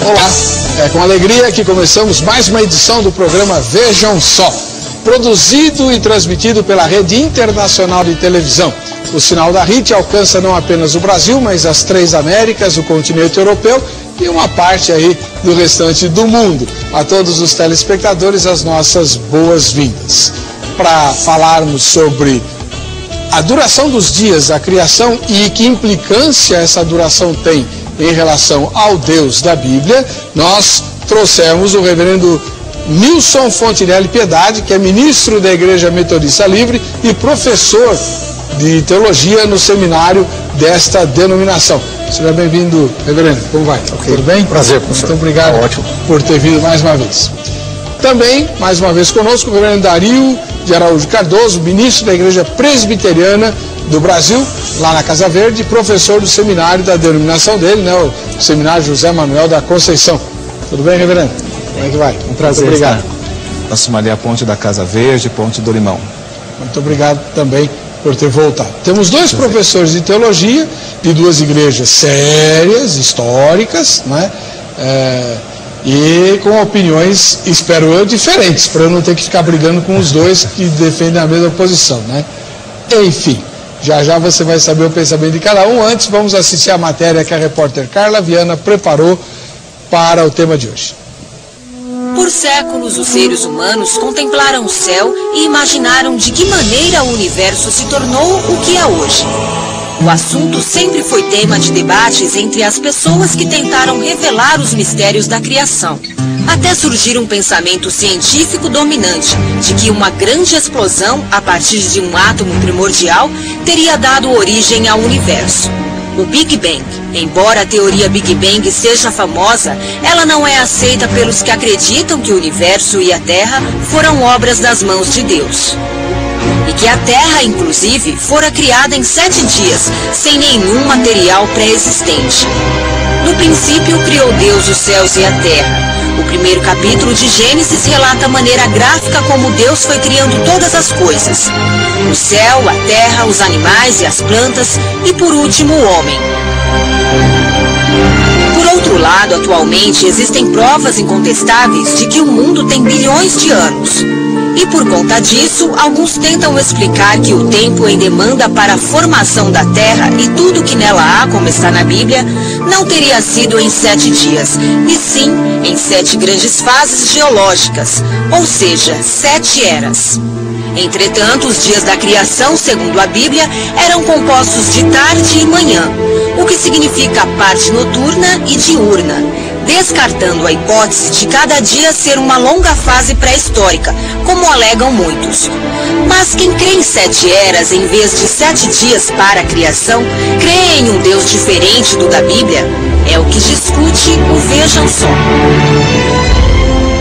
Olá, é com alegria que começamos mais uma edição do programa Vejam Só, produzido e transmitido pela Rede Internacional de Televisão. O sinal da RIT alcança não apenas o Brasil, mas as 3 Américas, o continente europeu e uma parte aí do restante do mundo. A todos os telespectadores, as nossas boas-vindas. Para falarmos sobre a duração dos dias da criação e que implicância essa duração tem em relação ao Deus da Bíblia, nós trouxemos o reverendo Nilson Fontinelli Piedade, que é ministro da Igreja Metodista Livre e professor de teologia no seminário desta denominação. Seja bem-vindo, reverendo. Como vai? Okay. Tudo bem? Prazer, professor. Muito obrigado por ter vindo mais uma vez. Também, mais uma vez conosco, o reverendo Dario de Araújo Cardoso, ministro da Igreja Presbiteriana do Brasil, lá na Casa Verde, professor do seminário da denominação dele, né, o Seminário José Manuel da Conceição. Tudo bem, reverendo? Como é que vai? Um prazer. Muito obrigado. Nosso ali a ponte da Casa Verde, ponte do Limão. Muito obrigado também por ter voltado. Temos 2 professores de teologia de 2 igrejas sérias, históricas, né? E com opiniões, espero eu, diferentes, para eu não ter que ficar brigando com os 2 que defendem a mesma posição, né? Enfim, já você vai saber o pensamento de cada um. Antes, vamos assistir a matéria que a repórter Carla Viana preparou para o tema de hoje. Por séculos, os seres humanos contemplaram o céu e imaginaram de que maneira o universo se tornou o que é hoje. O assunto sempre foi tema de debates entre as pessoas que tentaram revelar os mistérios da criação. Até surgir um pensamento científico dominante de que uma grande explosão, a partir de um átomo primordial, teria dado origem ao universo. O Big Bang. Embora a teoria Big Bang seja famosa, ela não é aceita pelos que acreditam que o universo e a Terra foram obras das mãos de Deus. E que a Terra, inclusive, fora criada em 7 dias, sem nenhum material pré-existente. No princípio, criou Deus os céus e a terra. O primeiro capítulo de Gênesis relata a maneira gráfica como Deus foi criando todas as coisas. O céu, a terra, os animais e as plantas e, por último, o homem. Por outro lado, atualmente existem provas incontestáveis de que o mundo tem bilhões de anos. E por conta disso, alguns tentam explicar que o tempo em demanda para a formação da Terra e tudo que nela há, como está na Bíblia, não teria sido em 7 dias, e sim em 7 grandes fases geológicas, ou seja, 7 eras. Entretanto, os dias da criação, segundo a Bíblia, eram compostos de tarde e manhã, o que significa parte noturna e diurna, descartando a hipótese de cada dia ser uma longa fase pré-histórica, como alegam muitos. Mas quem crê em 7 eras em vez de 7 dias para a criação, crê em um Deus diferente do da Bíblia? É o que discute o Vejam Só.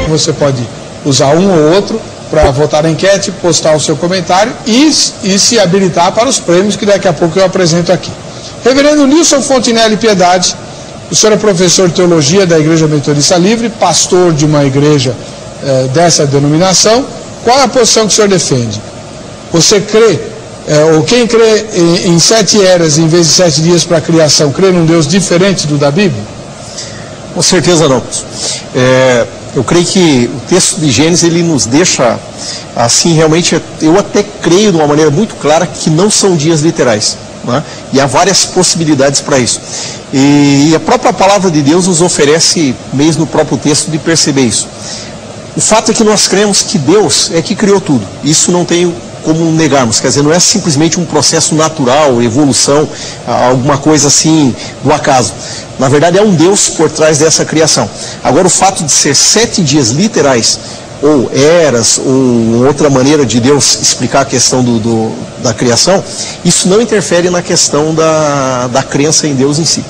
Você pode usar um ou outro para votar na enquete, postar o seu comentário e se habilitar para os prêmios que daqui a pouco eu apresento aqui. Reverendo Nilson Fontinelli Piedade, o senhor é professor de teologia da Igreja Metodista Livre, pastor de uma igreja dessa denominação. Qual é a posição que o senhor defende? Você crê, ou quem crê em 7 eras em vez de 7 dias para a criação, crê num Deus diferente do da Bíblia? Com certeza não. Eu creio que o texto de Gênesis, ele nos deixa, assim, realmente, eu até creio de uma maneira muito clara que não são dias literais, né? E há várias possibilidades para isso. E a própria palavra de Deus nos oferece, mesmo no próprio texto, de perceber isso. O fato é que nós cremos que Deus é que criou tudo. Isso não tem como negarmos. Quer dizer, não é simplesmente um processo natural, evolução, alguma coisa assim do acaso. Na verdade, é um Deus por trás dessa criação. Agora, o fato de ser 7 dias literais, ou eras, ou outra maneira de Deus explicar a questão da criação, isso não interfere na questão da crença em Deus em si.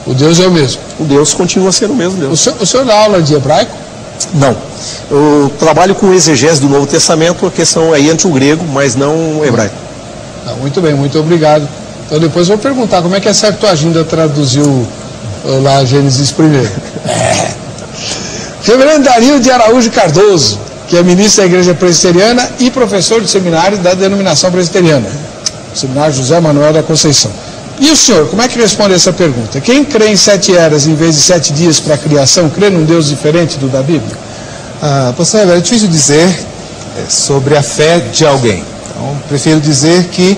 O Deus é o mesmo? O Deus continua sendo o mesmo Deus. O senhor dá aula de hebraico? Não. Eu trabalho com exegese do Novo Testamento, a questão aí ante o grego, mas não o hebraico. Muito bem, muito obrigado. Então depois eu vou perguntar como é que a Septuaginta traduziu lá Gênesis primeiro. Reverendo Dario de Araújo Cardoso, que é ministro da Igreja Presbiteriana e professor de seminário da denominação presbiteriana, Seminário José Manuel da Conceição. E o senhor, como é que responde essa pergunta? Quem crê em 7 eras em vez de 7 dias para a criação, crê num Deus diferente do da Bíblia? Pastor, é difícil dizer sobre a fé de alguém. Então, prefiro dizer que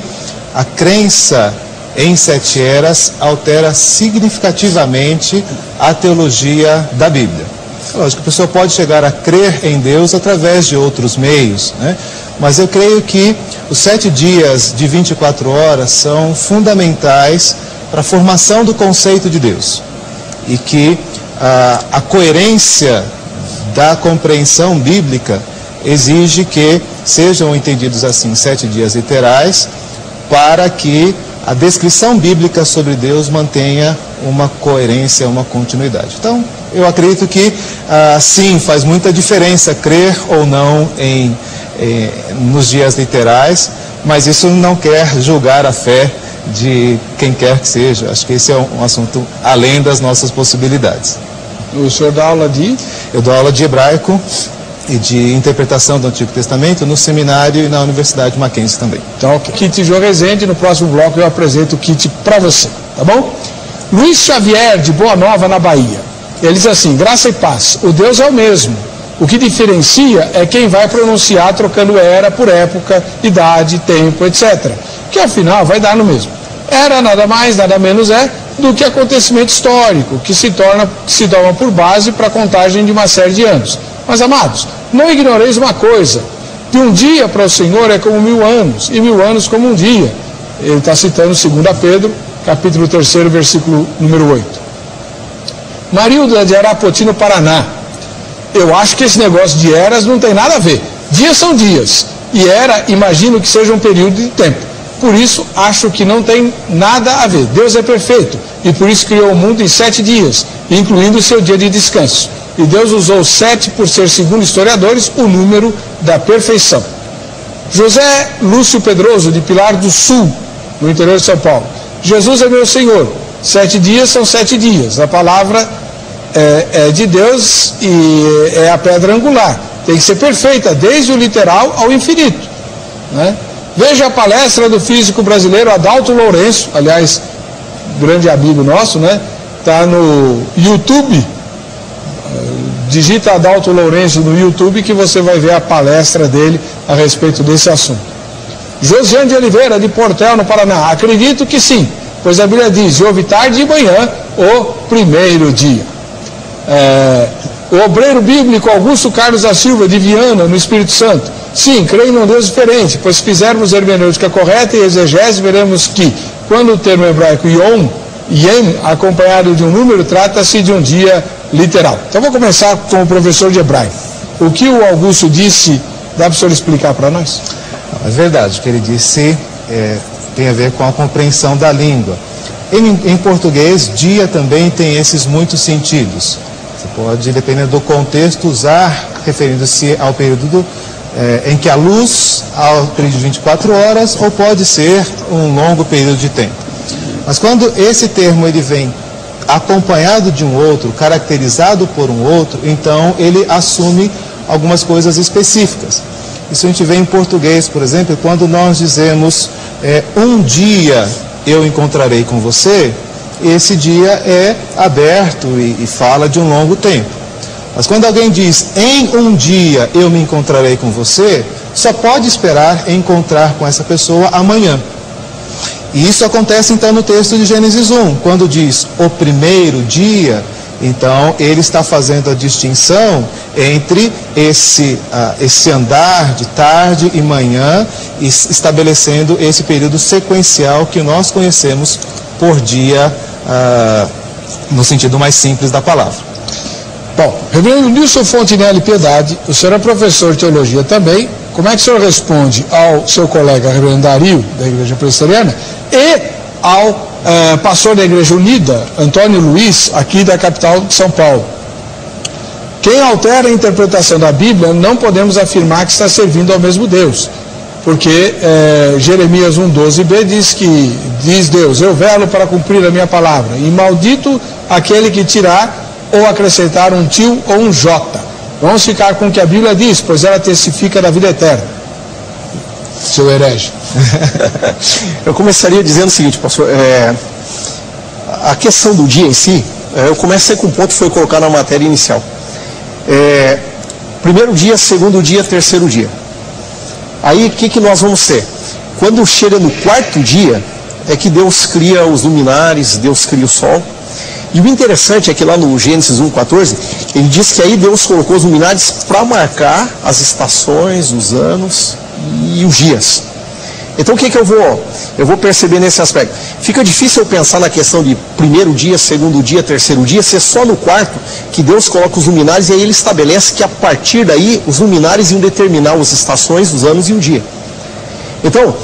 a crença em 7 eras altera significativamente a teologia da Bíblia. Lógico, a pessoa pode chegar a crer em Deus através de outros meios, né? Mas eu creio que os 7 dias de 24 horas são fundamentais para a formação do conceito de Deus. E que a coerência da compreensão bíblica exige que sejam entendidos assim 7 dias literais, para que a descrição bíblica sobre Deus mantenha uma coerência, uma continuidade. Então, eu acredito que sim, faz muita diferença crer ou não nos dias literais, mas isso não quer julgar a fé de quem quer que seja. Acho que esse é um assunto além das nossas possibilidades. O senhor dá aula de? Eu dou aula de hebraico e de interpretação do Antigo Testamento no seminário e na Universidade Mackenzie também. Então, Kit João Rezende, no próximo bloco eu apresento o kit para você, tá bom? Luiz Xavier, de Boa Nova, na Bahia. Ele diz assim: graça e paz, o Deus é o mesmo. O que diferencia é quem vai pronunciar trocando era por época, idade, tempo, etc. Que ao final vai dar no mesmo. Era nada mais, nada menos do que acontecimento histórico, que se toma por base para a contagem de uma série de anos. Mas, amados, não ignoreis uma coisa, que um dia para o Senhor é como 1000 anos, e 1000 anos como um dia. Ele está citando 2 Pedro, capítulo 3, versículo número 8. Marilda de Arapoti, no Paraná. Eu acho que esse negócio de eras não tem nada a ver. Dias são dias, e era, imagino que seja um período de tempo. Por isso, acho que não tem nada a ver. Deus é perfeito, e por isso criou o mundo em 7 dias, incluindo o seu dia de descanso. E Deus usou 7 por ser, segundo historiadores, o número da perfeição. José Lúcio Pedroso, de Pilar do Sul, no interior de São Paulo. Jesus é meu Senhor. 7 dias são 7 dias. A palavra é de Deus e é a pedra angular. Tem que ser perfeita, desde o literal ao infinito, né? Veja a palestra do físico brasileiro Adalto Lourenço, aliás, grande amigo nosso, né? Está no YouTube. Digita Adalto Lourenço no YouTube que você vai ver a palestra dele a respeito desse assunto. Josiane de Oliveira, de Portel, no Paraná. Acredito que sim, pois a Bíblia diz: houve tarde e manhã, o primeiro dia. O obreiro bíblico Augusto Carlos da Silva, de Viana, no Espírito Santo. Sim, creio num Deus diferente, pois se fizermos hermenêutica correta e exegese, veremos que, quando o termo hebraico yom, acompanhado de um número, trata-se de um dia literal. Então vou começar com o professor de hebraico. O que o Augusto disse, dá para o senhor explicar para nós? É verdade, o que ele disse tem a ver com a compreensão da língua. Em português, dia também tem esses muitos sentidos. Você pode, dependendo do contexto, usar referindo-se ao período em que a luz, ao período de 24 horas, ou pode ser um longo período de tempo. Mas quando esse termo ele vem acompanhado de um outro, caracterizado por um outro, então ele assume algumas coisas específicas. Isso a gente vê em português, por exemplo, quando nós dizemos um dia eu encontrarei com você, esse dia é aberto e fala de um longo tempo. Mas quando alguém diz em um dia eu me encontrarei com você, só pode esperar encontrar com essa pessoa amanhã. E isso acontece então no texto de Gênesis 1, quando diz o primeiro dia. Então ele está fazendo a distinção entre esse andar de tarde e manhã, e estabelecendo esse período sequencial que nós conhecemos por dia, no sentido mais simples da palavra. Bom, reverendo Nilson Fontinelli Piedade, o senhor é professor de teologia também. Como é que o senhor responde ao seu colega reverendo Dario, da Igreja Presbiteriana, e ao pastor da Igreja Unida, Antônio Luiz, aqui da capital de São Paulo? Quem altera a interpretação da Bíblia, não podemos afirmar que está servindo ao mesmo Deus, porque Jeremias 1,12b diz Deus: eu velo para cumprir a minha palavra, e maldito aquele que tirar ou acrescentar um tio ou um jota. Vamos ficar com o que a Bíblia diz, pois ela testifica da vida eterna. Seu herege. Eu começaria dizendo o seguinte, pastor, a questão do dia em si, eu comecei com um ponto que foi colocado na matéria inicial. Primeiro dia, segundo dia, terceiro dia. Aí o que nós vamos ter? Quando chega no quarto dia, é que Deus cria os luminares, Deus cria o sol. E o interessante é que lá no Gênesis 1:14, ele diz que aí Deus colocou os luminares para marcar as estações, os anos e os dias. Então o que eu vou perceber nesse aspecto? Fica difícil eu pensar na questão de primeiro dia, segundo dia, terceiro dia, ser só no quarto que Deus coloca os luminares e aí ele estabelece que a partir daí os luminares iam determinar as estações, os anos e o dia. Então,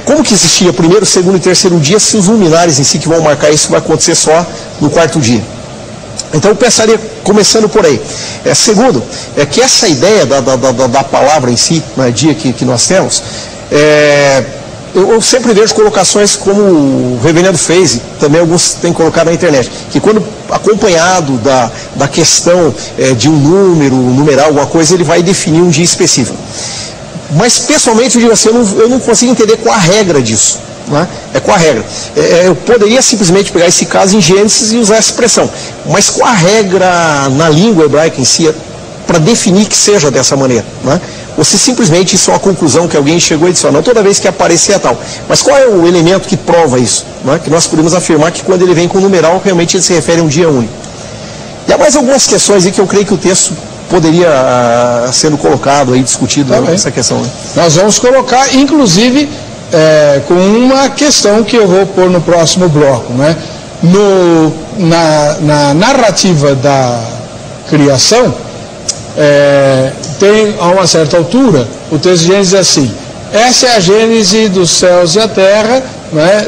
como que existia primeiro, segundo e terceiro dia se os luminares em si que vão marcar isso vai acontecer só no quarto dia? Então eu pensaria, começando por aí. Segundo, que essa ideia da palavra em si, no dia que nós temos, eu sempre vejo colocações como o reverendo fez, e também alguns têm colocado na internet, que quando acompanhado da questão de um número, um numeral, alguma coisa, ele vai definir um dia específico. Mas pessoalmente eu digo assim, eu não consigo entender qual a regra disso. Né? Qual a regra? Eu poderia simplesmente pegar esse caso em Gênesis e usar essa expressão, mas qual a regra na língua hebraica em si para definir que seja dessa maneira? Né? Ou se simplesmente isso é uma conclusão que alguém chegou e disse, não, toda vez que aparecer é tal. Mas qual é o elemento que prova isso? Né? Que nós podemos afirmar que quando ele vem com numeral, realmente ele se refere a um dia único. E há mais algumas questões aí que eu creio que o texto poderia sendo colocado aí, discutido essa questão. Né? Nós vamos colocar, inclusive, com uma questão que eu vou pôr no próximo bloco, né? Na narrativa da criação, tem a uma certa altura, o texto de Gênesis diz assim, essa é a gênese dos céus e a terra, né?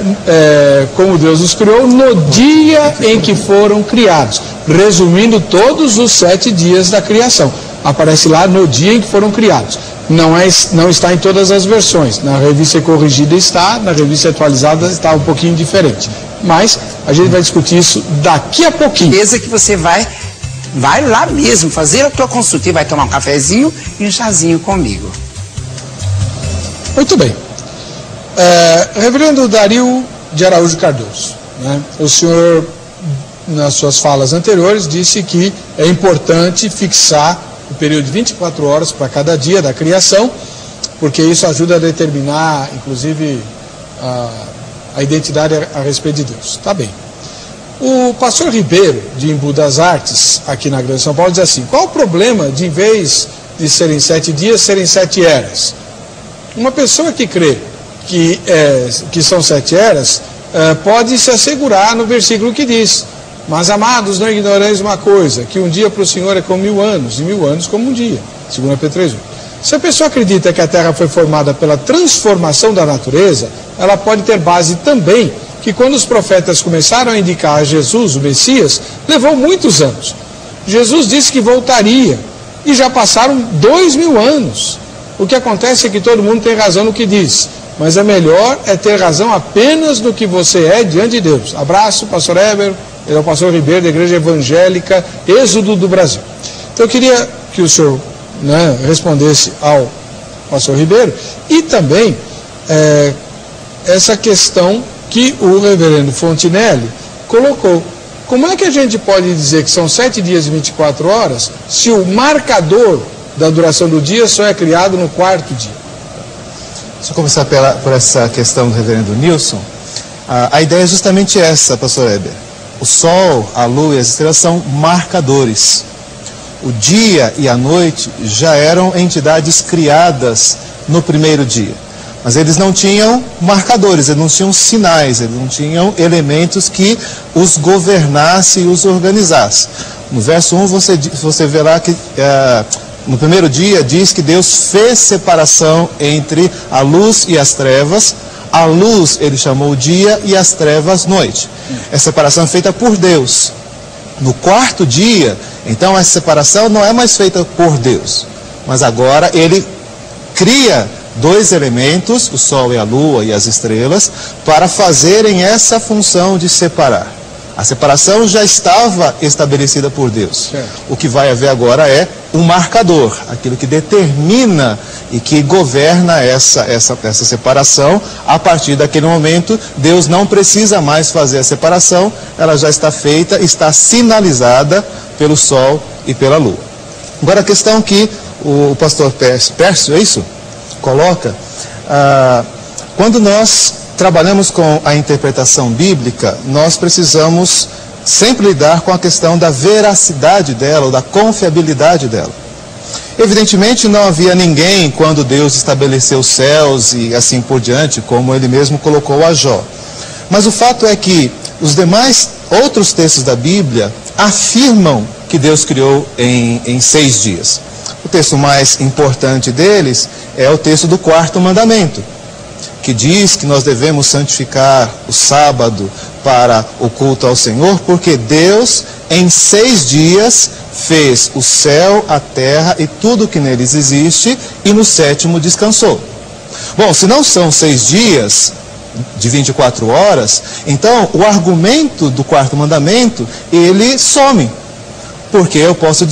Como Deus os criou no dia em que foram criados, resumindo todos os 7 dias da criação. Aparece lá no dia em que foram criados. Não está em todas as versões. Na revista corrigida está, na revista atualizada está um pouquinho diferente. Mas a gente vai discutir isso daqui a pouquinho. Certeza que você vai lá mesmo fazer a tua consulta e vai tomar um cafezinho e um chazinho comigo. Muito bem. Reverendo Dario de Araújo Cardoso, né? O senhor, nas suas falas anteriores, disse que é importante fixar o período de 24 horas para cada dia da criação, porque isso ajuda a determinar, inclusive, a identidade a respeito de Deus. Tá bem. O pastor Ribeiro, de Embu das Artes, aqui na Grande São Paulo, diz assim, qual o problema de, em vez de serem 7 dias, serem 7 eras? Uma pessoa que crê que são 7 eras, pode se assegurar no versículo que diz, mas amados, não ignoreis uma coisa, que um dia para o Senhor é como 1000 anos, e 1000 anos como um dia, 2 Pedro 3:1. Se a pessoa acredita que a Terra foi formada pela transformação da natureza, ela pode ter base também que quando os profetas começaram a indicar a Jesus, o Messias, levou muitos anos. Jesus disse que voltaria, e já passaram 2000 anos. O que acontece é que todo mundo tem razão no que diz, mas a melhor é ter razão apenas no que você é diante de Deus. Abraço, pastor Heber, ele é o pastor Ribeiro da Igreja Evangélica Êxodo do Brasil. Então eu queria que o senhor, né, respondesse ao pastor Ribeiro e também essa questão que o reverendo Fontinelli colocou. Como é que a gente pode dizer que são 7 dias e 24 horas se o marcador da duração do dia só é criado no 4º dia? Deixa eu começar por essa questão do reverendo Nilson. A ideia é justamente essa, pastor Heber. O sol, a lua e as estrelas são marcadores. O dia e a noite já eram entidades criadas no primeiro dia. Mas eles não tinham marcadores, eles não tinham sinais, eles não tinham elementos que os governasse e os organizasse. No verso 1 você verá que no primeiro dia diz que Deus fez separação entre a luz e as trevas. A luz ele chamou dia e as trevas noite. Essa separação é feita por Deus. No 4º dia, então essa separação não é mais feita por Deus, mas agora ele cria 2 elementos, o sol e a lua e as estrelas, para fazerem essa função de separar. A separação já estava estabelecida por Deus. O que vai haver agora é um marcador, aquilo que determina e que governa essa separação. A partir daquele momento, Deus não precisa mais fazer a separação, ela já está feita, está sinalizada pelo Sol e pela Lua. Agora a questão que o pastor Pércio, é isso? Coloca, quando nós trabalhamos com a interpretação bíblica, nós precisamos sempre lidar com a questão da veracidade dela, ou da confiabilidade dela. Evidentemente não havia ninguém quando Deus estabeleceu os céus e assim por diante, como ele mesmo colocou a Jó. Mas o fato é que os demais outros textos da Bíblia afirmam que Deus criou em 6 dias. O texto mais importante deles é o texto do 4º mandamento, que diz que nós devemos santificar o sábado para o culto ao Senhor, porque Deus em 6 dias fez o céu, a terra e tudo que neles existe, e no 7º descansou. Bom, se não são 6 dias de 24 horas, então o argumento do 4º mandamento, ele some, porque eu posso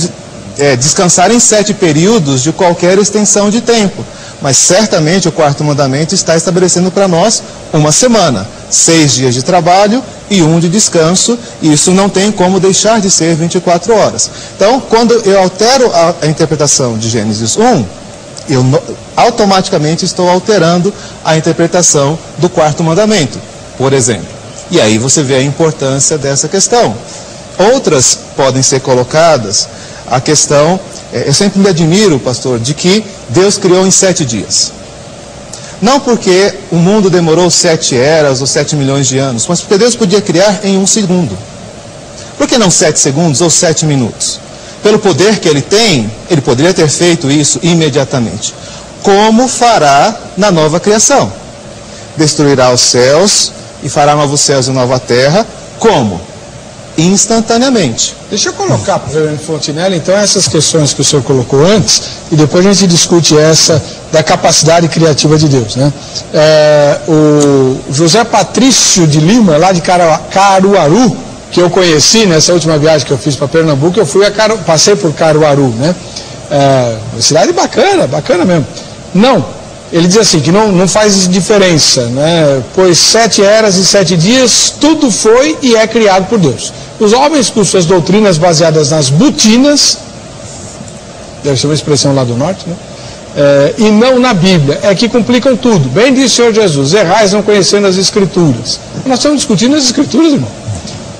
descansar em 7 períodos de qualquer extensão de tempo. Mas certamente o 4º mandamento está estabelecendo para nós uma semana, 6 dias de trabalho e 1 de descanso, e isso não tem como deixar de ser 24 horas. Então, quando eu altero a interpretação de Gênesis 1, eu automaticamente estou alterando a interpretação do 4º mandamento, por exemplo. E aí você vê a importância dessa questão. Outras podem ser colocadas, a questão, eu sempre me admiro, pastor, de que Deus criou em 7 dias. Não porque o mundo demorou 7 eras ou 7 milhões de anos, mas porque Deus podia criar em 1 segundo. Por que não 7 segundos ou 7 minutos? Pelo poder que ele tem, ele poderia ter feito isso imediatamente. Como fará na nova criação? Destruirá os céus e fará novos céus e nova terra. Como? Instantaneamente. Deixa eu colocar para o reverendo Fontinelli, então, essas questões que o senhor colocou antes, e depois a gente discute essa da capacidade criativa de Deus, né? O José Patrício de Lima, lá de Caruaru, que eu conheci nessa última viagem que eu fiz para Pernambuco, passei por Caruaru, né? Uma cidade bacana, bacana mesmo. Não, ele diz assim, que não faz diferença, né? Pois 7 eras e 7 dias, tudo foi e é criado por Deus. Os homens, com suas doutrinas baseadas nas butinas, deve ser uma expressão lá do norte, né? E não na Bíblia, é que complicam tudo. Bem disse o Senhor Jesus, errais não conhecendo as Escrituras. Nós estamos discutindo as Escrituras, irmão.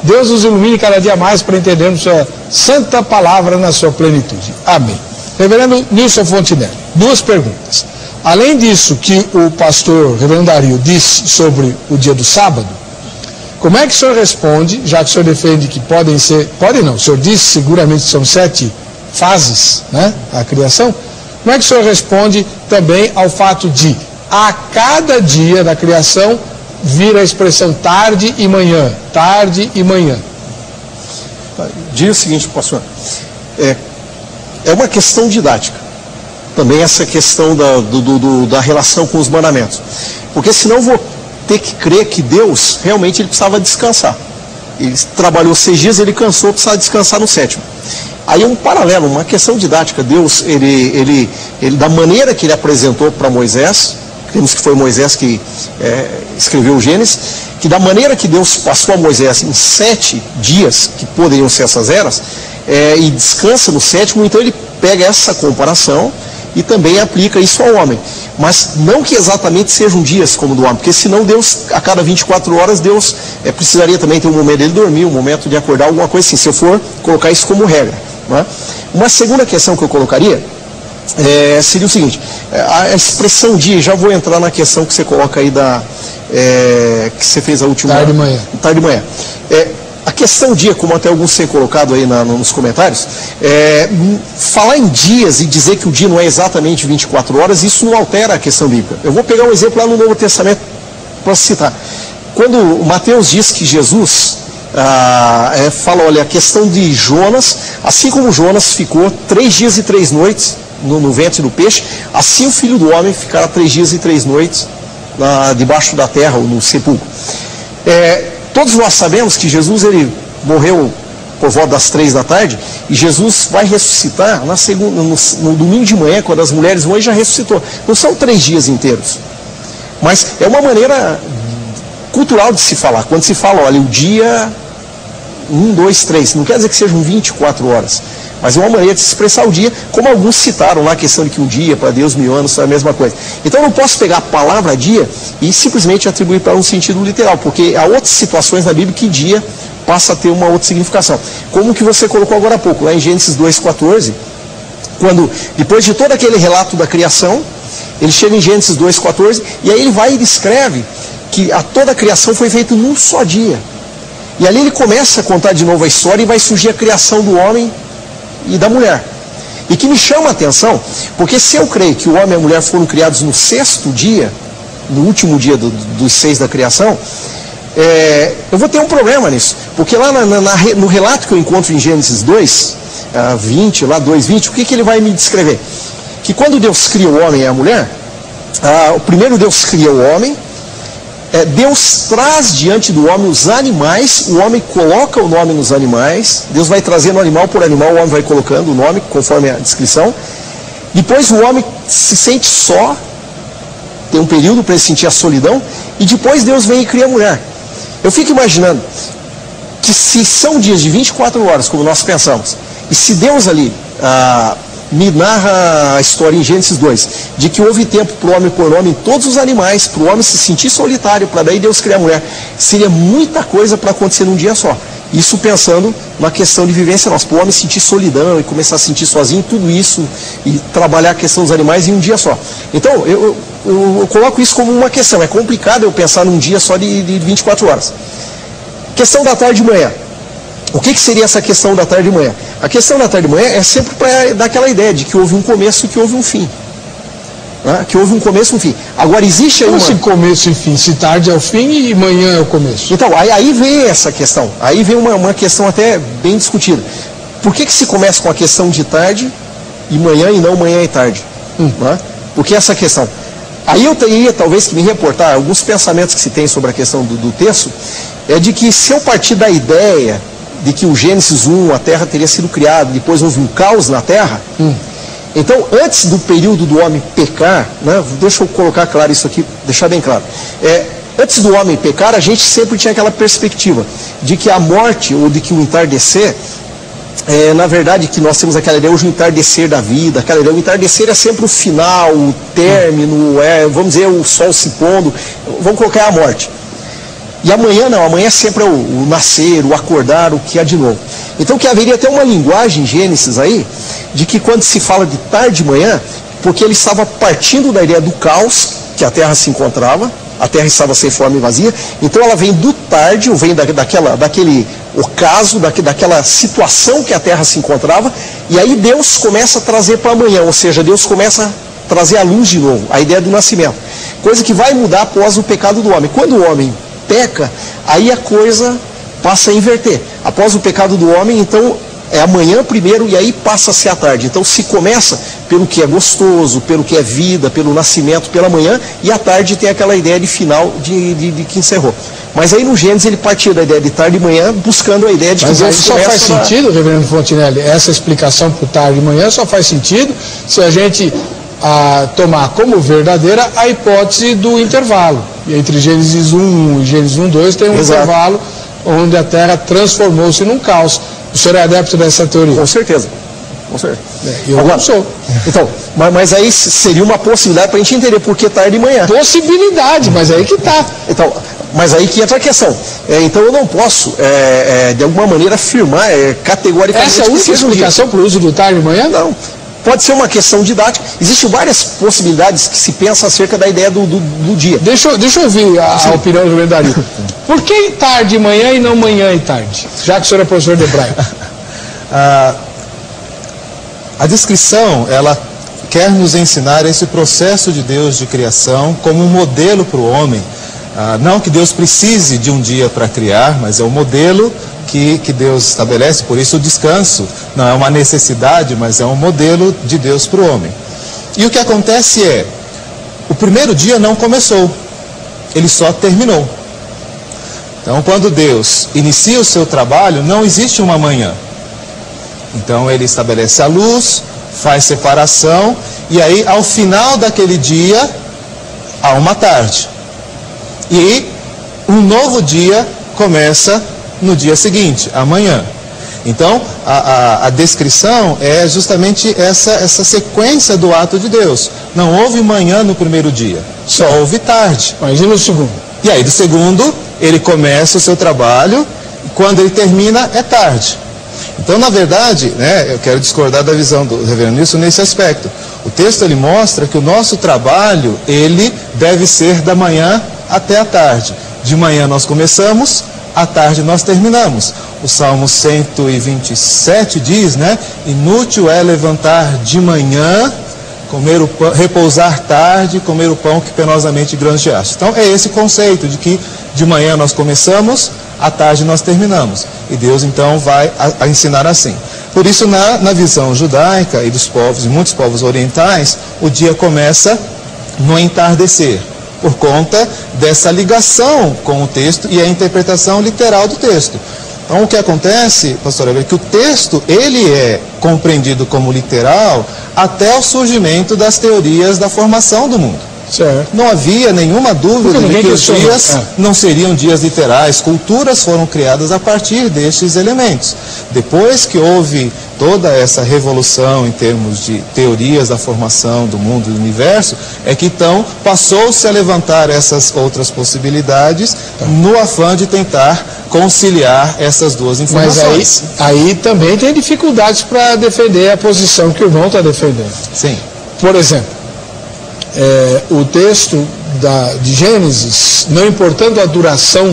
Deus nos ilumine cada dia mais para entendermos sua santa palavra na sua plenitude. Amém. Reverendo Nilson Fontinelli, 2 perguntas. Além disso que o pastor reverendo Dario disse sobre o dia do sábado, como é que o senhor responde, já que o senhor defende que podem não, o senhor disse seguramente que são 7 fases, né, a criação, como é que o senhor responde também ao fato de, a cada dia da criação, vir a expressão tarde e manhã, tarde e manhã? Diz o seguinte, pastor, é uma questão didática, também essa questão da relação com os mandamentos, porque senão eu vou ter que crer que Deus realmente ele precisava descansar. Ele trabalhou 6 dias, ele cansou, precisava descansar no 7º. Aí é um paralelo, uma questão didática. Deus, ele da maneira que ele apresentou para Moisés, temos que foi Moisés que escreveu o Gênesis, que da maneira que Deus passou a Moisés em 7 dias, que poderiam ser essas eras, e descansa no 7º, então ele pega essa comparação e também aplica isso ao homem. Mas não que exatamente sejam dias como do homem, porque senão Deus, a cada 24 horas, Deus precisaria também ter um momento dele dormir, um momento de acordar, alguma coisa assim, se eu for colocar isso como regra, não é? Uma segunda questão que eu colocaria seria o seguinte, a expressão dia, já vou entrar na questão que você coloca aí que você fez a última... Tarde de manhã. Tarde de manhã. A questão dia, como até alguns têm colocado aí nos comentários, falar em dias e dizer que o dia não é exatamente 24 horas, isso não altera a questão bíblica. Eu vou pegar um exemplo lá no Novo Testamento para citar. Quando Mateus diz que Jesus fala, olha, a questão de Jonas, assim como Jonas ficou 3 dias e 3 noites no ventre do peixe, assim o Filho do Homem ficará 3 dias e 3 noites debaixo da terra ou no sepulcro. Todos nós sabemos que Jesus ele morreu por volta das 3 da tarde, e Jesus vai ressuscitar na segunda, no domingo de manhã, quando as mulheres vão, ele já ressuscitou. Não são 3 dias inteiros. Mas é uma maneira cultural de se falar. Quando se fala, olha, o dia 1, 2, 3, não quer dizer que sejam 24 horas, mas é uma maneira de se expressar o dia, como alguns citaram lá a questão de que um dia para Deus 1000 anos é a mesma coisa. Então eu não posso pegar a palavra dia e simplesmente atribuir para um sentido literal, porque há outras situações na Bíblia que dia passa a ter uma outra significação. Como que você colocou agora há pouco, lá em Gênesis 2,14, quando, depois de todo aquele relato da criação, ele chega em Gênesis 2,14, e aí ele vai e descreve que toda a criação foi feita num só dia. E ali ele começa a contar de novo a história e vai surgir a criação do homem e da mulher. E que me chama a atenção, porque se eu creio que o homem e a mulher foram criados no 6º dia, no último dia dos 6 da criação, eu vou ter um problema nisso. Porque lá no relato que eu encontro em Gênesis 2, 20, lá 2:20, o que ele vai me descrever? Que quando Deus cria o homem e a mulher, o primeiro Deus cria o homem, Deus traz diante do homem os animais, o homem coloca o nome nos animais, Deus vai trazendo animal por animal, o homem vai colocando o nome, conforme a descrição. Depois o homem se sente só, tem um período para ele sentir a solidão, e depois Deus vem e cria a mulher. Eu fico imaginando que se são dias de 24 horas, como nós pensamos, e se Deus ali me narra a história em Gênesis 2, de que houve tempo para o homem pôr nome em todos os animais, para o homem se sentir solitário, para daí Deus criar a mulher, seria muita coisa para acontecer num dia só. Isso pensando na questão de vivência nossa, para o homem sentir solidão e começar a sentir sozinho, tudo isso, e trabalhar a questão dos animais em um dia só. Então, eu coloco isso como uma questão. É complicado eu pensar num dia só de 24 horas. Questão da tarde e manhã. O que seria essa questão da tarde e manhã? A questão da tarde e manhã é sempre para dar aquela ideia de que houve um começo e que houve um fim. Que houve um começo e um fim. Agora, existe aí Como começo e fim? Se tarde é o fim e manhã é o começo? Então, aí vem essa questão. Aí vem uma questão até bem discutida. Por que se começa com a questão de tarde e manhã e não manhã e tarde? Por que essa questão? Aí eu teria talvez que me reportar alguns pensamentos que se tem sobre a questão do texto, é de que se eu partir da ideia de que o Gênesis 1, a terra teria sido criada, depois houve um caos na terra, então antes do período do homem pecar, deixa eu colocar claro isso aqui, deixar bem claro, antes do homem pecar, a gente sempre tinha aquela perspectiva de que a morte ou de que o entardecer, na verdade que nós temos aquela ideia hoje, o entardecer da vida, aquela ideia, o entardecer é sempre o final, o término, vamos dizer, o sol se pondo, vamos colocar a morte. E amanhã não, amanhã sempre é o nascer, o acordar, o que há de novo. Então que haveria até uma linguagem em Gênesis aí, de que quando se fala de tarde e manhã, porque ele estava partindo da ideia do caos, que a terra se encontrava, a terra estava sem forma e vazia, então ela vem do tarde, ou vem daquele ocaso, daquela situação que a terra se encontrava, e aí Deus começa a trazer para amanhã, ou seja, Deus começa a trazer a luz de novo, a ideia do nascimento. Coisa que vai mudar após o pecado do homem. Quando o homem peca, aí a coisa passa a inverter. Após o pecado do homem, então é amanhã primeiro e aí passa a ser a tarde. Então se começa pelo que é gostoso, pelo que é vida, pelo nascimento, pela manhã, e a tarde tem aquela ideia de final de que encerrou. Mas aí no Gênesis ele partia da ideia de tarde e manhã, buscando a ideia de que Deus só faz sentido, reverendo Fontinelli, essa explicação por tarde e manhã só faz sentido se a gente tomar como verdadeira a hipótese do intervalo. Entre Gênesis 1 e Gênesis 1:2 tem um intervalo onde a terra transformou-se num caos. O senhor é adepto dessa teoria? Com certeza. Com certeza. Eu não sou. Então, mas aí seria uma possibilidade para a gente entender por que tarde e manhã. Possibilidade, mas aí que está. Então, mas aí que entra a questão. Então eu não posso, de alguma maneira, afirmar categoricamente. Essa é a única explicação para o uso do tarde e manhã? Não. Pode ser uma questão didática. Existem várias possibilidades que se pensa acerca da ideia do dia. Deixa eu ouvir a opinião do reverendo Dario. Por que tarde e manhã e não manhã e tarde? Já que o senhor é professor de hebraico. A descrição, ela quer nos ensinar esse processo de Deus de criação como um modelo para o homem. Não que Deus precise de um dia para criar, mas é um modelo que Deus estabelece, por isso o descanso não é uma necessidade, mas é um modelo de Deus para o homem. E o que acontece o primeiro dia não começou, ele só terminou. Então, quando Deus inicia o seu trabalho, não existe uma manhã. Então, ele estabelece a luz, faz separação, e aí, ao final daquele dia, há uma tarde. E um novo dia começa no dia seguinte, amanhã. Então, a descrição é justamente essa sequência do ato de Deus. Não houve manhã no primeiro dia, só houve tarde. Mas e no segundo? E aí, do segundo, ele começa o seu trabalho, e quando ele termina, é tarde. Então, na verdade, né, eu quero discordar da visão do reverendo Nilson nesse aspecto. O texto, ele mostra que o nosso trabalho, ele deve ser da manhã até a tarde. De manhã nós começamos, à tarde nós terminamos. O Salmo 127 diz, né, inútil é levantar de manhã, comer o pão, repousar tarde, comer o pão que penosamente granjeaste. Então, é esse conceito de que de manhã nós começamos, à tarde nós terminamos. E Deus, então, vai a ensinar assim. Por isso, na visão judaica e dos povos, e muitos povos orientais, o dia começa no entardecer, por conta dessa ligação com o texto e a interpretação literal do texto. Então, o que acontece, pastor Eber, é que o texto, ele é compreendido como literal até o surgimento das teorias da formação do mundo. Certo. Não havia nenhuma dúvida de que os dias não seriam dias literais. Culturas foram criadas a partir destes elementos. Depois que houve toda essa revolução em termos de teorias da formação do mundo e do universo, é que então passou-se a levantar essas outras possibilidades no afã de tentar conciliar essas duas informações. Mas aí também tem dificuldades para defender a posição que o irmão está defendendo. Sim. Por exemplo, o texto de Gênesis, não importando a duração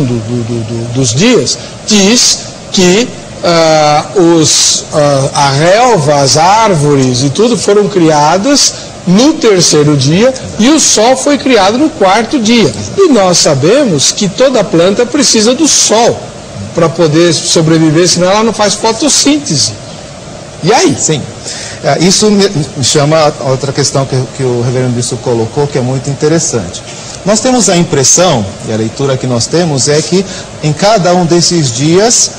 dos dias, diz que a relva, as árvores e tudo foram criadas no terceiro dia e o sol foi criado no quarto dia. E nós sabemos que toda planta precisa do sol para poder sobreviver, senão ela não faz fotossíntese. E aí? Sim. Isso me chama a outra questão que o reverendo Nilson colocou, que é muito interessante. Nós temos a impressão, e a leitura que nós temos, é que em cada um desses dias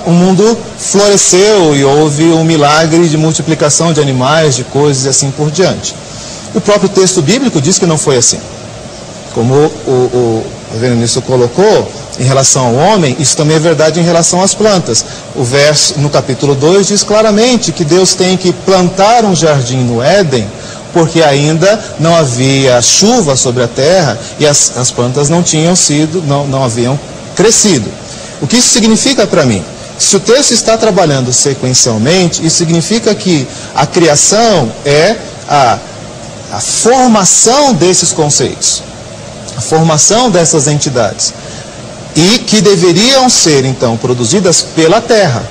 o mundo floresceu e houve um milagre de multiplicação de animais, de coisas e assim por diante. O próprio texto bíblico diz que não foi assim. Como o reverendo Nilson colocou, em relação ao homem, isso também é verdade em relação às plantas. O verso no capítulo 2 diz claramente que Deus tem que plantar um jardim no Éden, porque ainda não havia chuva sobre a terra e as plantas não haviam crescido. O que isso significa para mim? Se o texto está trabalhando sequencialmente, isso significa que a criação é a formação desses conceitos, a formação dessas entidades, e que deveriam ser, então, produzidas pela terra,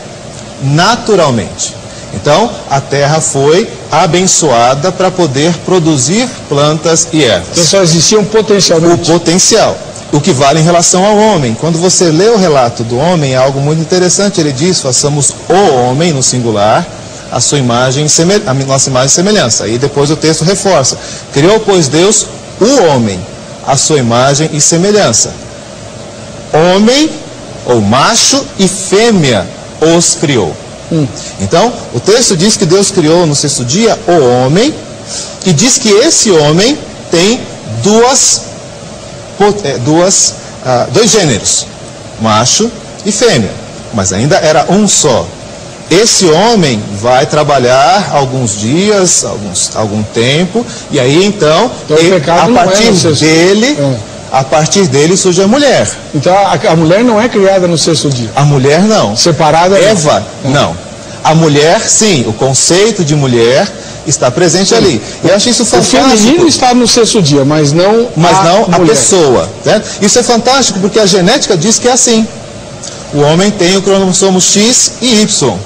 naturalmente. Então, a terra foi abençoada para poder produzir plantas e ervas. Então, só existia potencialmente. O potencial. O que vale em relação ao homem. Quando você lê o relato do homem, é algo muito interessante. Ele diz, façamos o homem, no singular, a sua imagem, a nossa imagem e semelhança. Aí depois o texto reforça. Criou, pois, Deus o homem, a sua imagem e semelhança. Homem, ou macho e fêmea, os criou. Então, o texto diz que Deus criou no sexto dia o homem, e diz que esse homem tem dois gêneros, macho e fêmea, mas ainda era um só. Esse homem vai trabalhar alguns dias, algum tempo, e aí então a partir dele surge a mulher. Então a mulher não é criada no sexto dia? A mulher não. Separada? Eva, não. A mulher, sim, o conceito de mulher está presente ali. E eu acho isso fantástico. O feminino está no sexto dia, mas não a pessoa. Né? Isso é fantástico porque a genética diz que é assim. O homem tem o cromossomo X e Y.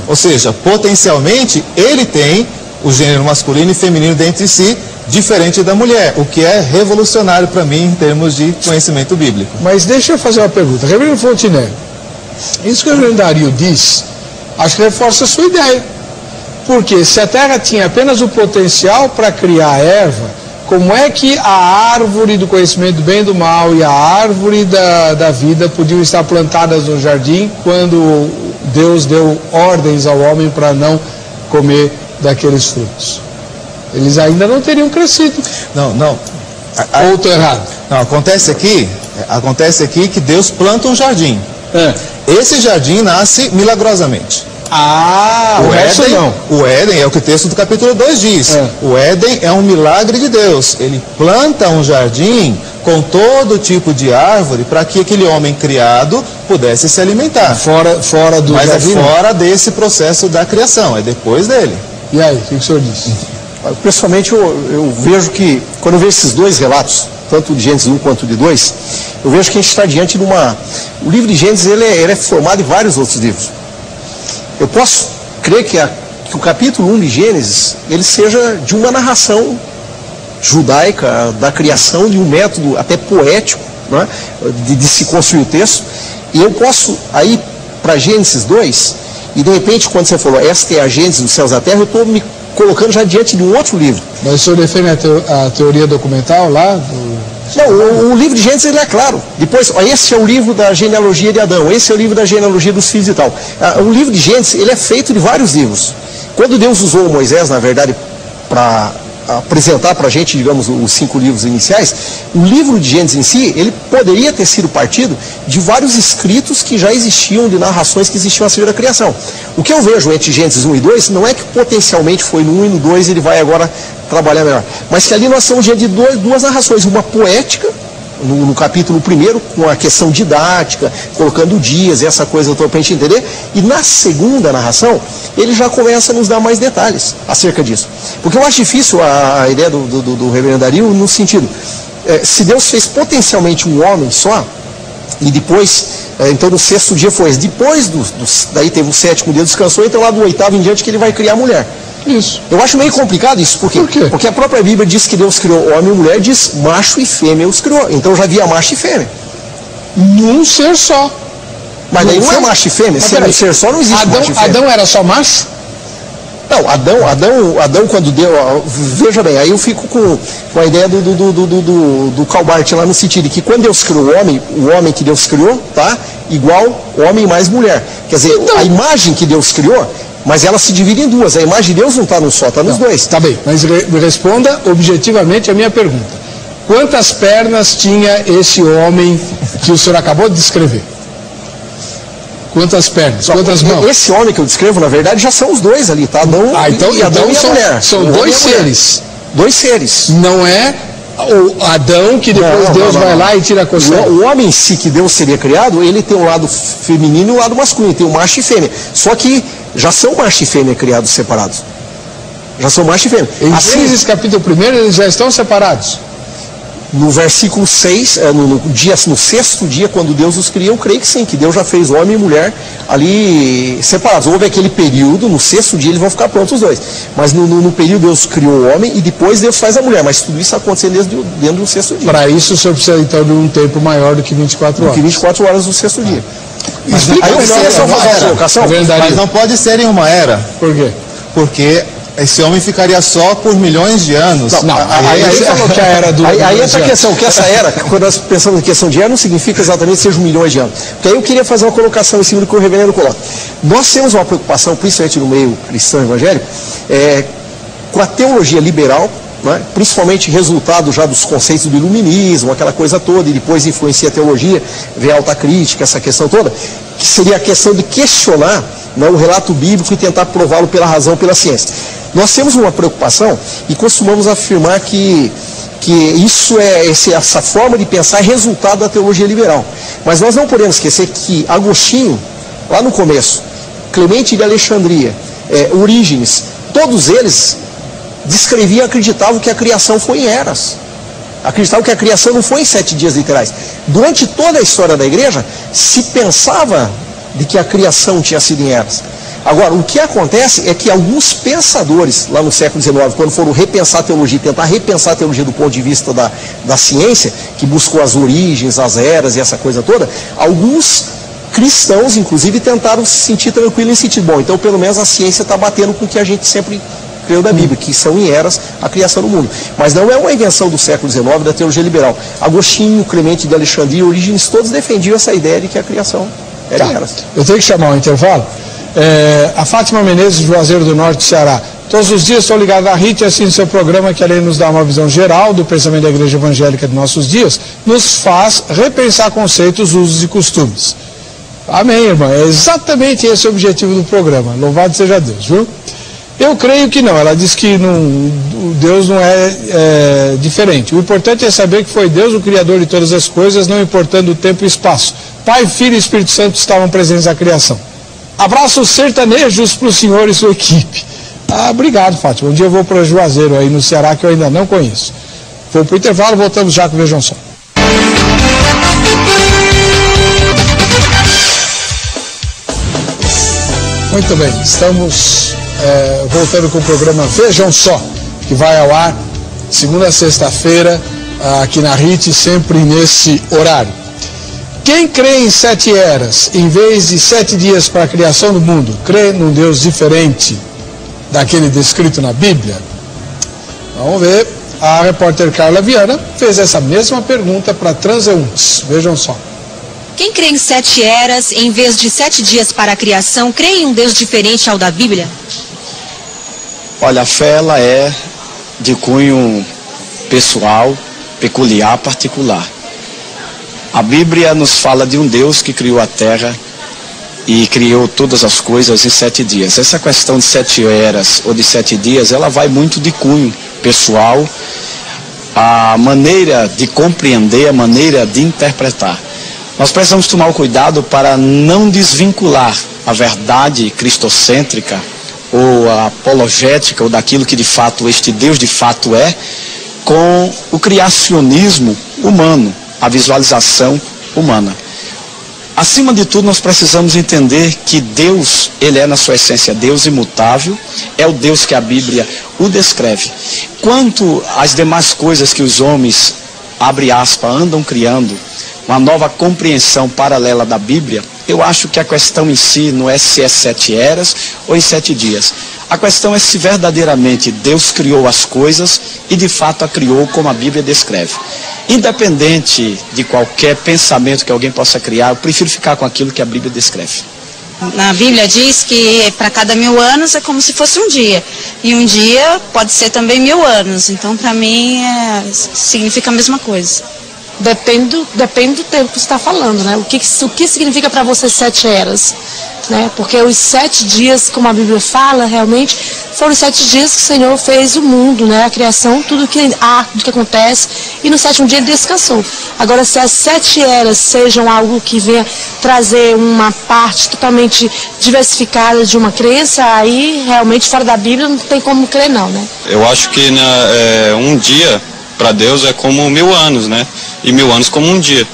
Ou seja, potencialmente, ele tem o gênero masculino e feminino dentro de si, diferente da mulher, o que é revolucionário para mim em termos de conhecimento bíblico. Mas deixa eu fazer uma pergunta. Reverendo Fontinelli, isso que o reverendo Dario diz, acho que reforça a sua ideia. Porque se a terra tinha apenas o potencial para criar erva, como é que a árvore do conhecimento do bem e do mal e a árvore da vida podiam estar plantadas no jardim quando Deus deu ordens ao homem para não comer daqueles frutos? Eles ainda não teriam crescido. Não. Ou estou errado? Não, acontece aqui que Deus planta um jardim. Esse jardim nasce milagrosamente. O Éden é o que o texto do capítulo 2 diz. O Éden é um milagre de Deus. Ele planta um jardim com todo tipo de árvore para que aquele homem criado pudesse se alimentar. Fora do Mas jardim? é fora desse processo da criação, é depois dele. E aí, o que o senhor disse? Pessoalmente, eu vejo que, quando eu vejo esses dois relatos, tanto de Gênesis 1 quanto de 2, eu vejo que a gente está diante de uma... O livro de Gênesis ele é formado em vários outros livros. Eu posso crer que o capítulo 1 de Gênesis, ele seja de uma narração judaica, da criação de um método até poético, né, de se construir o texto. E eu posso, aí, para Gênesis 2, e de repente, quando você falou, esta é a Gênesis dos céus e da terra, eu estou me colocando já diante de um outro livro. Mas o senhor defende a teoria documental lá? Não, o livro de Gênesis ele é claro. Depois, ó, esse é o livro da genealogia de Adão, esse é o livro da genealogia dos filhos e tal. O livro de Gênesis ele é feito de vários livros. Quando Deus usou Moisés, na verdade, para apresentar para a gente, digamos, os 5 livros iniciais, o livro de Gênesis em si, ele poderia ter sido partido de vários escritos que já existiam, de narrações que existiam acerca da criação. O que eu vejo entre Gênesis 1 e 2 não é que potencialmente foi no 1 e no 2 ele vai agora trabalhar melhor, mas que ali nós estamos diante de duas narrações, uma poética, no capítulo 1, com a questão didática, colocando dias e essa coisa toda para a gente entender, e na segunda narração, ele já começa a nos dar mais detalhes acerca disso. Porque eu acho difícil a ideia do reverendo Dario no sentido, se Deus fez potencialmente um homem só, e depois, então no 6º dia foi esse, depois daí teve o 7º dia, descansou, então lá do 8º em diante que ele vai criar a mulher. Isso. Eu acho meio complicado isso, por quê? Por quê? Porque a própria Bíblia diz que Deus criou homem e mulher, diz macho e fêmea os criou. Então já havia macho e fêmea. Num ser só. Mas daí não é foi macho e fêmea, Mas se é um ser só não existe macho e fêmea. Adão era só macho? Não, Adão quando deu, veja bem, aí eu fico com a ideia do Calbart lá no sentido de que quando Deus criou o homem que Deus criou, tá? Igual homem mais mulher. Quer dizer, então, a imagem que Deus criou, mas ela se divide em duas. A imagem de Deus não está num só, está nos dois. Tá bem, mas responda objetivamente a minha pergunta. Quantas pernas tinha esse homem que o senhor acabou de descrever? Quantas pernas? Quantas mãos? Esse homem que eu descrevo, na verdade, já são os dois ali, tá? Adão então, e Adão e a mulher. São dois seres. Dois seres. Não é o Adão que depois Deus vai lá e tira a costela. O homem em si que Deus seria criado, ele tem um lado feminino e um lado masculino, tem um macho e fêmea. Só que já são macho e fêmea criados separados. Já são macho e fêmea. Em Gênesis capítulo 1 eles já estão separados. No versículo 6, no 6º dia, quando Deus os cria, eu creio que sim, que Deus já fez homem e mulher ali separados. Houve aquele período, no 6º dia eles vão ficar prontos os dois. Mas no período Deus criou o homem e depois Deus faz a mulher. Mas tudo isso acontecendo dentro do 6º dia. Para isso o senhor precisa então de um tempo maior do que 24 horas. Do que 24 horas no 6º dia. Mas aí mas não pode ser em uma era. Por quê? Porque esse homem ficaria só por milhões de anos. Aí falou que a era do... Aí entra a questão, que essa era, quando nós pensamos em questão de era, não significa exatamente que sejam milhões de anos. Porque aí eu queria fazer uma colocação em cima do que o reverendo coloca. Nós temos uma preocupação, principalmente no meio cristão evangélico, com a teologia liberal, né? Principalmente resultado já dos conceitos do iluminismo, aquela coisa toda, e depois influencia a teologia, vem a alta crítica, essa questão toda, que seria a questão de questionar, né, o relato bíblico e tentar prová-lo pela razão, pela ciência. Nós temos uma preocupação e costumamos afirmar que isso essa forma de pensar é resultado da teologia liberal. Mas nós não podemos esquecer que Agostinho, lá no começo, Clemente de Alexandria, Orígenes, todos eles descreviam e acreditavam que a criação foi em eras. Acreditavam que a criação não foi em 7 dias literais. Durante toda a história da igreja, se pensava de que a criação tinha sido em eras. Agora, o que acontece é que alguns pensadores, lá no século XIX, quando foram repensar a teologia, tentar repensar a teologia do ponto de vista da ciência, que buscou as origens, as eras e essa coisa toda, alguns cristãos, inclusive, tentaram se sentir tranquilos em sentido, bom, então pelo menos a ciência está batendo com o que a gente sempre creio da Bíblia, que são em eras a criação do mundo. Mas não é uma invenção do século XIX, da teologia liberal. Agostinho, Clemente de Alexandria, Orígenes, todos defendiam essa ideia de que a criação era em eras. Eu tenho que chamar um intervalo. A Fátima Menezes, de Juazeiro do Norte, Ceará. Todos os dias estou ligado à RIT e assino seu programa, que além de nos dar uma visão geral do pensamento da igreja evangélica de nossos dias, nos faz repensar conceitos, usos e costumes. Amém, irmã. É exatamente esse o objetivo do programa. Louvado seja Deus, viu? Eu creio que não. Ela diz que Deus não é diferente. O importante é saber que foi Deus o Criador de todas as coisas, não importando o tempo e espaço. Pai, Filho e Espírito Santo estavam presentes na criação. Abraços sertanejos para o senhor e sua equipe. Obrigado, Fátima. Um dia eu vou para Juazeiro, aí no Ceará, que eu ainda não conheço. Vou para o intervalo, voltamos já com o Vejam Só. Muito bem, estamos voltando com o programa Vejam Só, que vai ao ar segunda a sexta-feira, aqui na RIT, sempre nesse horário. Quem crê em 7 eras, em vez de 7 dias para a criação do mundo, crê num Deus diferente daquele descrito na Bíblia? Vamos ver. A repórter Carla Viana fez essa mesma pergunta para transeuntes. Vejam só. Quem crê em 7 eras, em vez de 7 dias para a criação, crê em um Deus diferente ao da Bíblia? Olha, a fé ela é de cunho pessoal, peculiar, particular. A Bíblia nos fala de um Deus que criou a terra e criou todas as coisas em 7 dias. Essa questão de 7 eras ou de 7 dias, ela vai muito de cunho pessoal, a maneira de compreender, a maneira de interpretar. Nós precisamos tomar o cuidado para não desvincular a verdade cristocêntrica ou a apologética ou daquilo que de fato este Deus de fato é, com o criacionismo humano, a visualização humana. Acima de tudo, nós precisamos entender que Deus, Ele é na sua essência Deus imutável, é o Deus que a Bíblia o descreve. Quanto às demais coisas que os homens, abre aspas, andam criando, uma nova compreensão paralela da Bíblia, eu acho que a questão em si não é se é 7 eras ou em 7 dias. A questão é se verdadeiramente Deus criou as coisas e de fato a criou como a Bíblia descreve. Independente de qualquer pensamento que alguém possa criar, eu prefiro ficar com aquilo que a Bíblia descreve. Na Bíblia diz que para cada 1000 anos é como se fosse um dia. E um dia pode ser também 1000 anos. Então, para mim, significa a mesma coisa. Depende do tempo que você está falando, né? O que significa para você 7 eras? Né? Porque os 7 dias, como a Bíblia fala, realmente foram os 7 dias que o Senhor fez o mundo, né? A criação, tudo que há, tudo que acontece, e no 7º dia ele descansou. Agora, se as 7 eras sejam algo que venha trazer uma parte totalmente diversificada de uma crença, aí realmente fora da Bíblia não tem como crer não, né? Eu acho que um dia para Deus é como 1000 anos, né? E 1000 anos como um dia.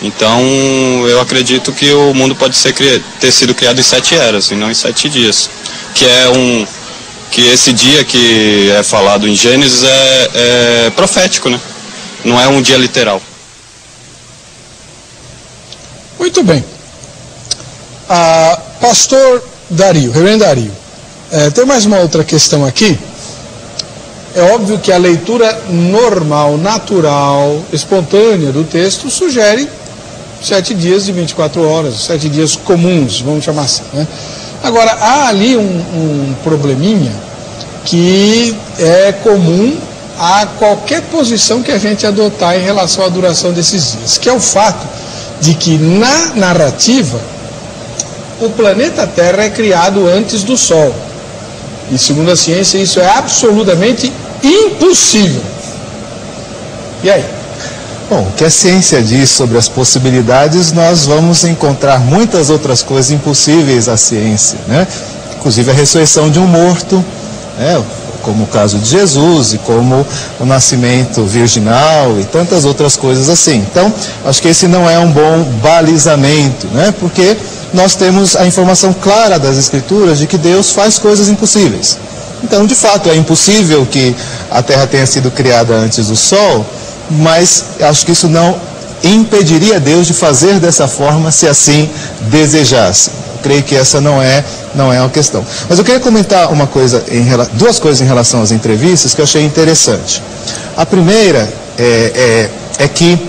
Então, eu acredito que o mundo pode ter sido criado em 7 eras, e não em 7 dias. Que esse dia que é falado em Gênesis é profético, né? Não é um dia literal. Muito bem. Pastor Dario, reverendo Dario, tem mais uma outra questão aqui. É óbvio que a leitura normal, natural, espontânea do texto sugere 7 dias de 24 horas, 7 dias comuns, vamos chamar assim, né? Agora, há ali um probleminha que é comum a qualquer posição que a gente adotar em relação à duração desses dias, que é o fato de que na narrativa o planeta Terra é criado antes do Sol. E segundo a ciência isso é absolutamente impossível. E aí? Bom, o que a ciência diz sobre as possibilidades, nós vamos encontrar muitas outras coisas impossíveis à ciência, né? Inclusive a ressurreição de um morto, né? Como o caso de Jesus e como o nascimento virginal e tantas outras coisas assim. Então, acho que esse não é um bom balizamento, né? Porque nós temos a informação clara das Escrituras de que Deus faz coisas impossíveis. Então, de fato, é impossível que a Terra tenha sido criada antes do Sol, mas acho que isso não impediria Deus de fazer dessa forma se assim desejasse. creio que essa não é uma questão. Mas eu queria comentar duas coisas em relação às entrevistas que eu achei interessante. A primeira é que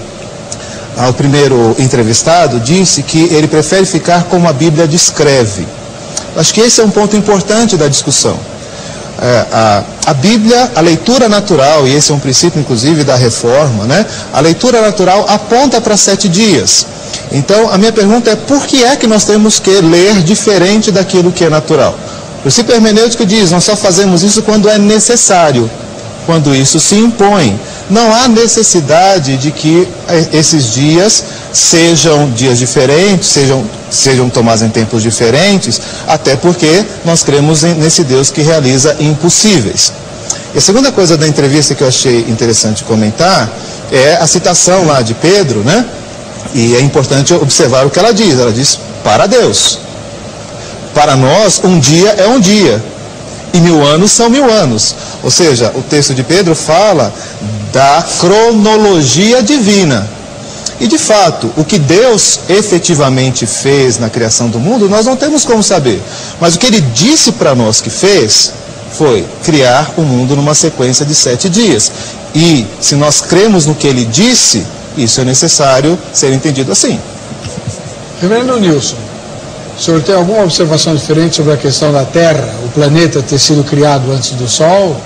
o primeiro entrevistado disse que ele prefere ficar como a Bíblia descreve. Acho que esse é um ponto importante da discussão. A Bíblia, a leitura natural, e esse é um princípio inclusive da reforma, né? A leitura natural aponta para 7 dias. Então a minha pergunta é: por que é que nós temos que ler diferente daquilo que é natural? O princípio hermenêutico diz: nós só fazemos isso quando é necessário, quando isso se impõe. Não há necessidade de que esses dias sejam dias diferentes, sejam tomados em tempos diferentes, até porque nós cremos nesse Deus que realiza impossíveis. E a segunda coisa da entrevista que eu achei interessante comentar é a citação lá de Pedro, né? E é importante observar o que ela diz. Ela diz: para Deus. Para nós, um dia é um dia, e 1000 anos são 1000 anos. Ou seja, o texto de Pedro fala da cronologia divina. E de fato, o que Deus efetivamente fez na criação do mundo, nós não temos como saber. Mas o que Ele disse para nós que fez foi criar o mundo numa sequência de 7 dias. E se nós cremos no que Ele disse, isso é necessário ser entendido assim. Reverendo Nilson, o senhor tem alguma observação diferente sobre a questão da Terra, o planeta ter sido criado antes do Sol?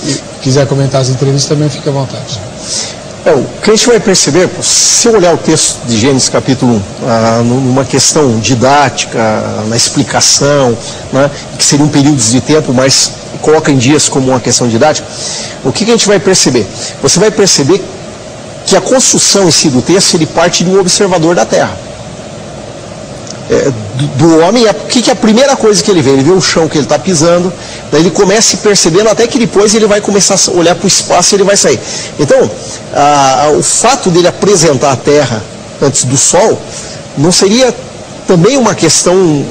E quiser comentar as entrevistas também, fique à vontade. O que a gente vai perceber, se eu olhar o texto de Gênesis capítulo 1, numa questão didática, na explicação, né, que seriam períodos de tempo, mas coloca em dias como uma questão didática, o que a gente vai perceber? Você vai perceber que a construção em si do texto, ele parte de um observador da Terra. Do homem, o que é a primeira coisa que ele vê? Ele vê o chão que ele está pisando, daí ele começa percebendo, até que depois ele vai começar a olhar para o espaço e ele vai sair. Então, o fato dele apresentar a Terra antes do Sol, não seria também uma questão,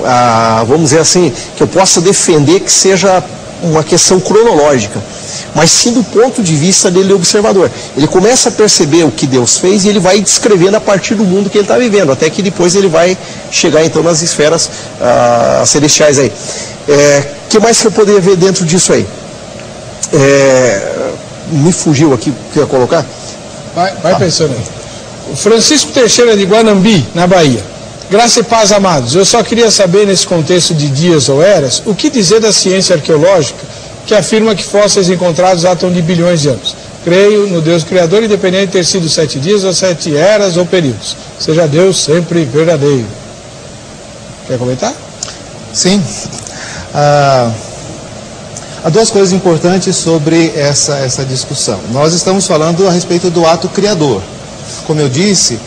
vamos dizer assim, que eu possa defender que seja uma questão cronológica, mas sim do ponto de vista dele, observador. Ele começa a perceber o que Deus fez e ele vai descrevendo a partir do mundo que ele está vivendo, até que depois ele vai chegar então nas esferas celestiais aí. Que mais que eu poderia ver dentro disso aí? Me fugiu aqui o que eu ia colocar? Vai pensando aí. O Francisco Teixeira de Guanambi, na Bahia. Graça e paz, amados. Eu só queria saber, nesse contexto de dias ou eras, o que dizer da ciência arqueológica que afirma que fósseis encontrados datam de bilhões de anos. Creio no Deus Criador, independente de ter sido 7 dias ou 7 eras ou períodos. Seja Deus sempre verdadeiro. Quer comentar? Sim. Há 2 coisas importantes sobre essa discussão. Nós estamos falando a respeito do ato criador. Como eu disse,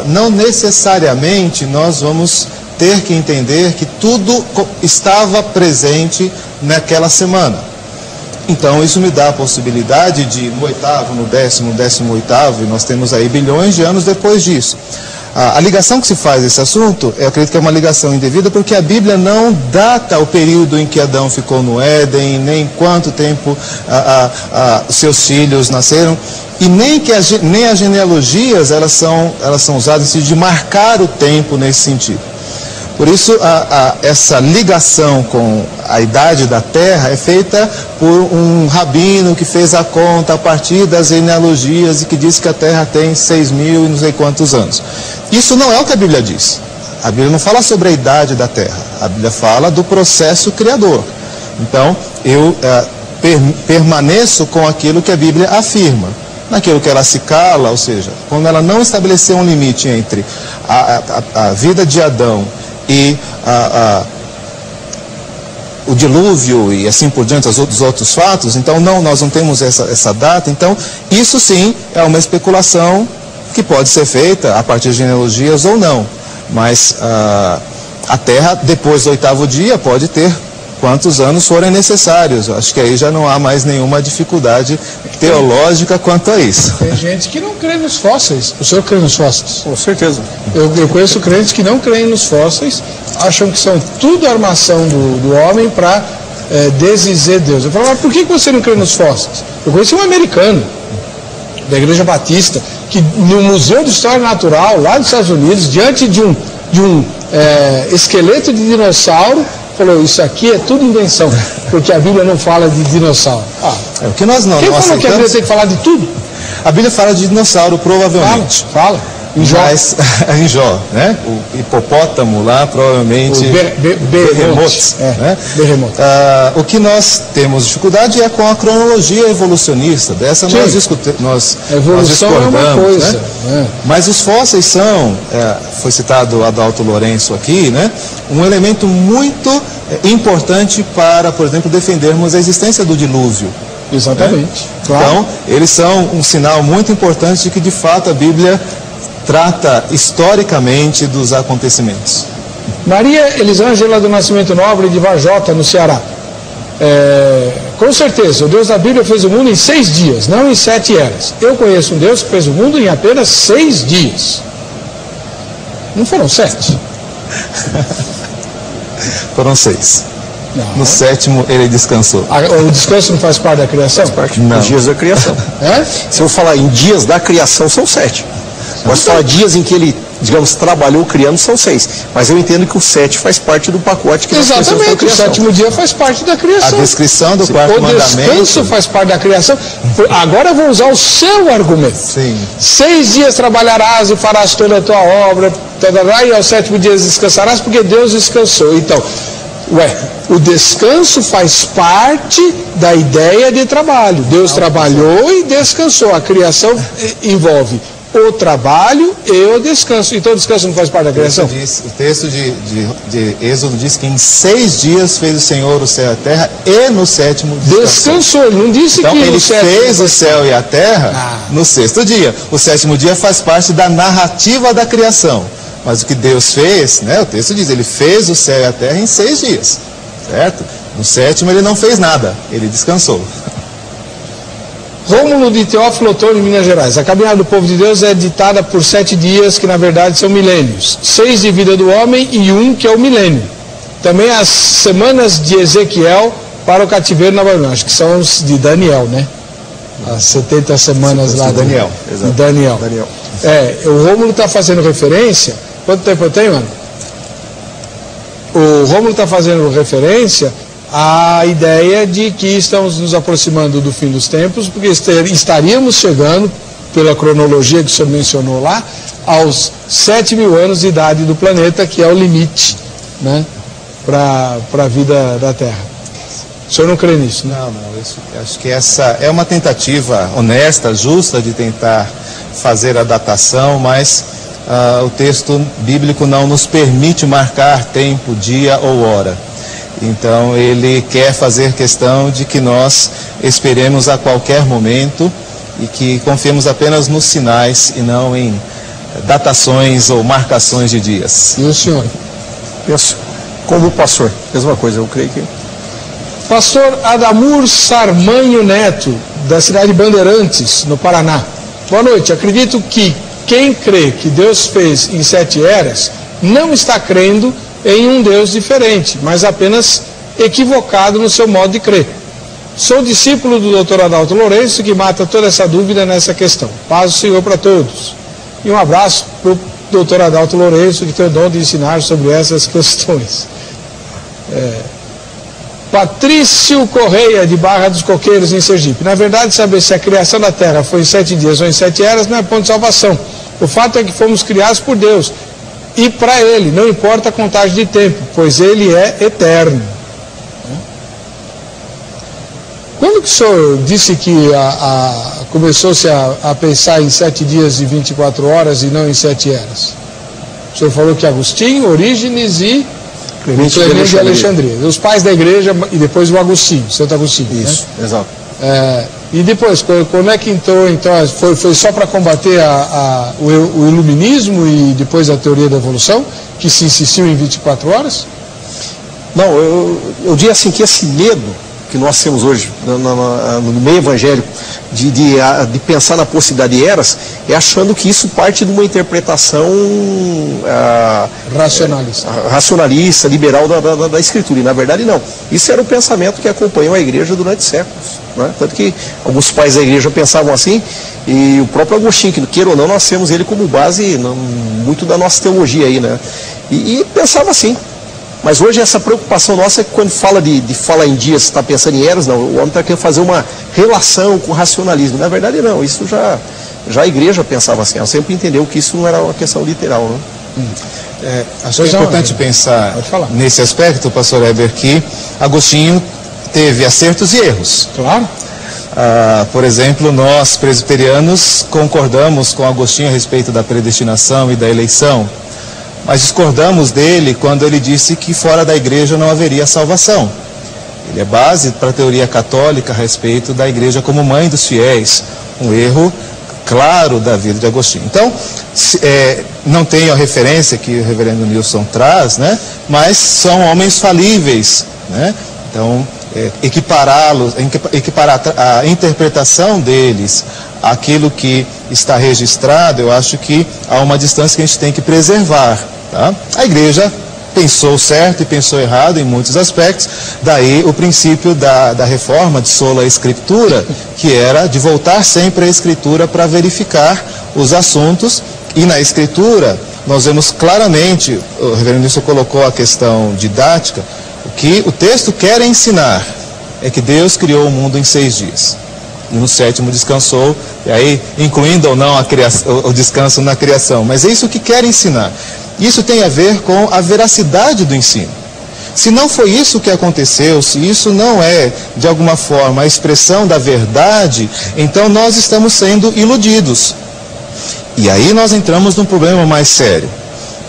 não necessariamente nós vamos ter que entender que tudo estava presente naquela semana. Então isso me dá a possibilidade de, no 8º, no 10º, 18º, e nós temos aí bilhões de anos depois disso. A ligação que se faz desse assunto, eu acredito que é uma ligação indevida, porque a Bíblia não data o período em que Adão ficou no Éden, nem quanto tempo seus filhos nasceram, e nem as genealogias elas são usadas de marcar o tempo nesse sentido. Por isso, essa ligação com a idade da Terra é feita por um rabino que fez a conta a partir das genealogias e que diz que a Terra tem 6.000 e não sei quantos anos. Isso não é o que a Bíblia diz. A Bíblia não fala sobre a idade da Terra. A Bíblia fala do processo criador. Então, eu permaneço com aquilo que a Bíblia afirma. Naquilo que ela se cala, ou seja, quando ela não estabeleceu um limite entre a vida de Adão e o dilúvio e assim por diante, os outros fatos, então nós não temos essa data. Então isso sim é uma especulação que pode ser feita a partir de genealogias ou não, mas a Terra depois do 8º dia pode ter quantos anos forem necessários. Acho que aí já não há mais nenhuma dificuldade teológica quanto a isso. Tem gente que não crê nos fósseis. O senhor crê nos fósseis? Com certeza. Eu conheço crentes que não creem nos fósseis, acham que são tudo armação do homem para desdizer Deus. Eu falo, mas por que você não crê nos fósseis? Eu conheci um americano da Igreja Batista que no Museu de História Natural, lá dos Estados Unidos, diante de um esqueleto de dinossauro, falou, isso aqui é tudo invenção, porque a Bíblia não fala de dinossauro. O que nós não Quem falou aceitamos... que a Bíblia tem que falar de tudo? A Bíblia fala de dinossauro, provavelmente. Fala. Em Jó. Mas, em Jó, né? O hipopótamo lá, provavelmente... O Behemoth, né? O que nós temos dificuldade é com a cronologia evolucionista. Dessa nós discordamos. É uma coisa. Né? Mas os fósseis são, foi citado o Adalto Lourenço aqui, né? Um elemento muito importante para, por exemplo, defendermos a existência do dilúvio. Exatamente. Né? Claro. Então, eles são um sinal muito importante de que, de fato, a Bíblia trata historicamente dos acontecimentos. Maria Elisângela do Nascimento Nobre de Varjota, no Ceará. Com certeza, o Deus da Bíblia fez o mundo em 6 dias, não em 7 eras. Eu conheço um Deus que fez o mundo em apenas 6 dias. Não foram 7? Foram 6. Não. No 7º ele descansou. O descanso não faz parte da criação? Faz parte dos dias da criação. Se eu falar em dias da criação, são 7. Mas falar dias em que ele, digamos, trabalhou criando, são 6. Mas eu entendo que o 7 faz parte do pacote que nós conhecemos como criação. O 7º dia faz parte da criação. A descrição do quarto mandamento. O descanso faz parte da criação. Agora eu vou usar o seu argumento. Sim. 6 dias trabalharás e farás toda a tua obra, e ao 7º dia descansarás, porque Deus descansou. Então, o descanso faz parte da ideia de trabalho. Deus trabalhou e descansou. A criação envolve o trabalho e o descanso. Então o descanso não faz parte da criação? O texto de Êxodo diz que em 6 dias fez o Senhor o céu e a terra e no 7º descansou. Ele não disse então, que ele fez o céu e a terra no 6º dia. O 7º dia faz parte da narrativa da criação. Mas o que Deus fez, né, o texto diz, ele fez o céu e a terra em 6 dias. Certo? No 7º ele não fez nada, ele descansou. Rômulo de Teófilo Otoni, Minas Gerais. A caminhada do povo de Deus é ditada por 7 dias, que na verdade são milênios. 6 de vida do homem e 1 que é o milênio. Também as semanas de Ezequiel para o cativeiro na Babilônia. Acho que são os de Daniel, né? As 70 semanas lá de Daniel. Exato. Daniel. O Rômulo está fazendo referência. Quanto tempo eu tenho, mano? O Rômulo está fazendo referência a ideia de que estamos nos aproximando do fim dos tempos, porque estaríamos chegando, pela cronologia que o senhor mencionou lá, aos 7.000 anos de idade do planeta, que é o limite, né, para a vida da Terra. O senhor não crê nisso, né? Não, acho que essa é uma tentativa honesta, justa, de tentar fazer a datação, mas o texto bíblico não nos permite marcar tempo, dia ou hora. Então ele quer fazer questão de que nós esperemos a qualquer momento e que confiemos apenas nos sinais e não em datações ou marcações de dias. E o senhor? Penso como o pastor, mesma coisa, eu creio que... Pastor Adamur Sarmanho Neto, da cidade de Bandeirantes, no Paraná. Boa noite. Acredito que quem crê que Deus fez em 7 eras não está crendo em um Deus diferente, mas apenas equivocado no seu modo de crer. Sou discípulo do Dr. Adalto Lourenço, que mata toda essa dúvida nessa questão. Paz do Senhor para todos. E um abraço para o Dr. Adalto Lourenço, que tem o dom de ensinar sobre essas questões. Patrício Correia, de Barra dos Coqueiros, em Sergipe. Na verdade, saber se a criação da Terra foi em 7 dias ou em 7 eras não é ponto de salvação. O fato é que fomos criados por Deus. E para Ele, não importa a contagem de tempo, pois Ele é eterno. Quando que o senhor disse que começou-se a pensar em 7 dias e 24 horas e não em 7 eras? O senhor falou que Agostinho, Orígenes e Clemente de Alexandria. Os pais da igreja e depois o Agostinho, Santo Agostinho. Isso, né? Exato. E depois, como é que entrou, então, foi só para combater o iluminismo e depois a teoria da evolução, que se insistiu em 24 horas? Não, eu diria assim que esse medo que nós temos hoje no meio evangélico de pensar na possibilidade de eras, é achando que isso parte de uma interpretação racionalista, liberal da Escritura, e na verdade não. Isso era o pensamento que acompanhou a igreja durante séculos, né? Tanto que alguns pais da igreja pensavam assim, e o próprio Agostinho, que queira ou não, nós temos ele como base muito da nossa teologia aí, né? E pensava assim. Mas hoje essa preocupação nossa é que quando fala de falar em dias, está pensando em eras, não. O homem está querendo fazer uma relação com o racionalismo. Na verdade, não. Isso já a igreja pensava assim. Ela sempre entendeu que isso não era uma questão literal, né? Acho que é importante pensar nesse aspecto, pastor Heber, que Agostinho teve acertos e erros. Claro. Por exemplo, nós presbiterianos concordamos com Agostinho a respeito da predestinação e da eleição, mas discordamos dele quando ele disse que fora da igreja não haveria salvação. Ele é base para a teoria católica a respeito da igreja como mãe dos fiéis, um erro claro da vida de Agostinho. Então, não tenho a referência que o reverendo Nilson traz, né? Mas são homens falíveis, né? Então, equiparar a interpretação deles àquilo que está registrado, eu acho que há uma distância que a gente tem que preservar, tá? A igreja pensou certo e pensou errado em muitos aspectos, daí o princípio da reforma de sola escritura, que era de voltar sempre à escritura para verificar os assuntos, e na escritura nós vemos claramente, o reverendo Nilson colocou a questão didática, o que o texto quer ensinar é que Deus criou o mundo em 6 dias. E no 7º descansou, e aí incluindo ou não o descanso na criação. Mas é isso que quer ensinar. Isso tem a ver com a veracidade do ensino. Se não foi isso que aconteceu, se isso não é, de alguma forma, a expressão da verdade, então nós estamos sendo iludidos. E aí nós entramos num problema mais sério.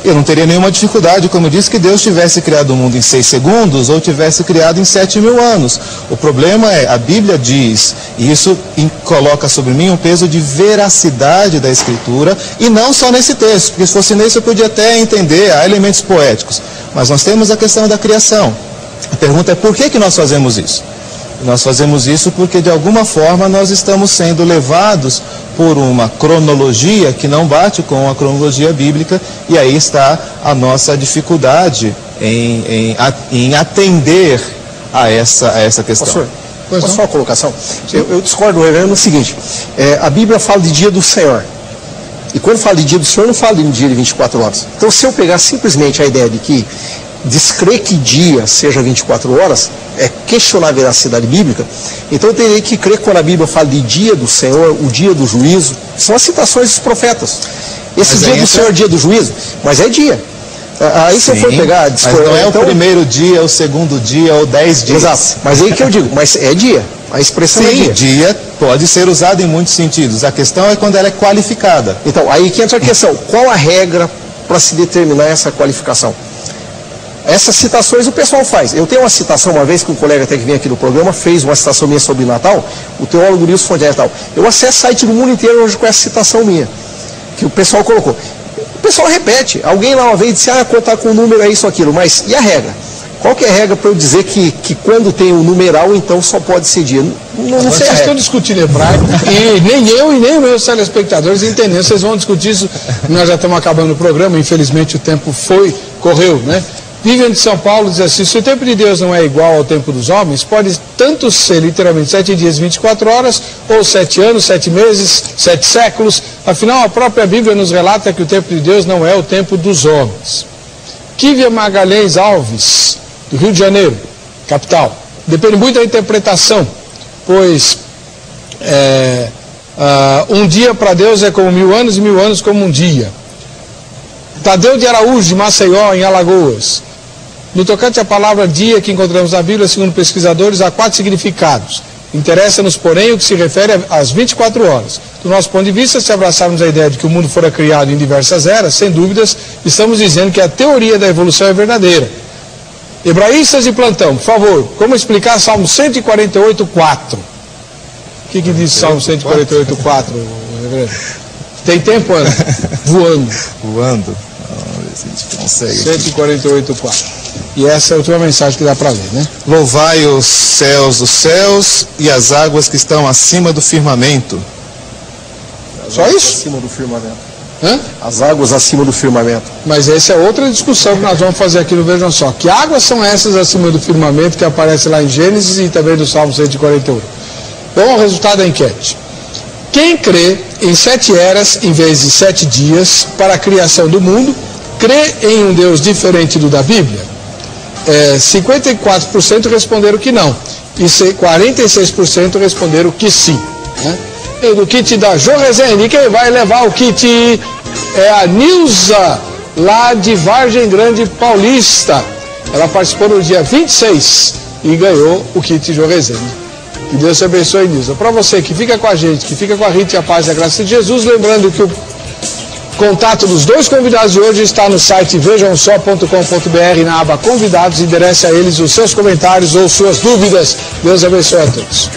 Eu não teria nenhuma dificuldade, como eu disse, que Deus tivesse criado o mundo em 6 segundos ou tivesse criado em 7.000 anos. O problema é, a Bíblia diz, e isso coloca sobre mim um peso de veracidade da Escritura, e não só nesse texto, porque se fosse nesse eu podia até entender, há elementos poéticos. Mas nós temos a questão da criação. A pergunta é por que nós fazemos isso? Nós fazemos isso porque, de alguma forma, nós estamos sendo levados por uma cronologia que não bate com a cronologia bíblica, e aí está a nossa dificuldade em atender a essa questão. Pastor, posso fazer uma colocação? Eu discordo do reverendo no seguinte, a Bíblia fala de dia do Senhor, e quando fala de dia do Senhor, não fala de um dia de 24 horas. Então, se eu pegar simplesmente a ideia de que descrer que dia seja 24 horas, é questionar a veracidade bíblica, então eu teria que crer que quando a Bíblia fala de dia do Senhor, o dia do juízo, são as citações dos profetas. Esse dia do Senhor é dia do juízo, mas é dia. Aí se eu for pegar... Mas não é então, o primeiro dia, o segundo dia, ou 10 dias. Exato, mas aí que eu digo, mas é dia. A expressão é dia. Dia pode ser usado em muitos sentidos. A questão é quando ela é qualificada. Então, aí que entra a questão. Qual a regra para se determinar essa qualificação? Essas citações o pessoal faz. Eu tenho uma citação, uma vez que um colega até que vem aqui no programa, fez uma citação minha sobre Natal, o teólogo Nilson Fondier e tal. Eu acesso site do mundo inteiro hoje com essa citação minha, que o pessoal colocou. O pessoal repete. Alguém lá uma vez disse, contar com o número é isso, aquilo. Mas e a regra? Qual que é a regra para eu dizer que quando tem um numeral, então só pode ser dia? Não sei. Vocês estão discutindo hebraico, e nem eu e nem meus telespectadores entendendo. Vocês vão discutir isso, nós já estamos acabando o programa, infelizmente o tempo correu, né? Vivian de São Paulo diz assim, se o tempo de Deus não é igual ao tempo dos homens, pode tanto ser literalmente 7 dias, 24 horas, ou 7 anos, 7 meses, 7 séculos. Afinal, a própria Bíblia nos relata que o tempo de Deus não é o tempo dos homens. Kívia Magalhães Alves, do Rio de Janeiro, capital. Depende muito da interpretação, pois um dia para Deus é como 1000 anos e 1000 anos como um dia. Tadeu de Araújo, de Maceió, em Alagoas. No tocante à palavra dia que encontramos na Bíblia, segundo pesquisadores, há 4 significados. Interessa-nos, porém, o que se refere às 24 horas. Do nosso ponto de vista, se abraçarmos a ideia de que o mundo fora criado em diversas eras, sem dúvidas, estamos dizendo que a teoria da evolução é verdadeira. Hebraístas de plantão, por favor, como explicar Salmo 148,4? O que diz Salmo 148,4? Tem tempo, Ana? Voando. Vamos ver se a gente consegue. 148,4. E essa é a última mensagem que dá para ler, né? Louvai os céus dos céus e as águas que estão acima do firmamento. Só isso? Acima do firmamento. Hã? As águas acima do firmamento. Mas essa é outra discussão que nós vamos fazer aqui no Vejam Só. Que águas são essas acima do firmamento que aparece lá em Gênesis e também no Salmo 148? Vamos ao resultado da enquete. Quem crê em 7 eras em vez de 7 dias para a criação do mundo, crê em um Deus diferente do da Bíblia? 54% responderam que não. E 46% responderam que sim. Né? E do kit da Jo Rezende, quem vai levar o kit é a Nilza, lá de Vargem Grande Paulista. Ela participou no dia 26 e ganhou o kit Jo Rezende. Que Deus te abençoe, Nilza. Para você que fica com a gente, que fica com a Rita e a Paz e a Graça de Jesus, lembrando que o contato dos dois convidados de hoje está no site vejamsó.com.br, na aba Convidados. Enderece a eles os seus comentários ou suas dúvidas. Deus abençoe a todos.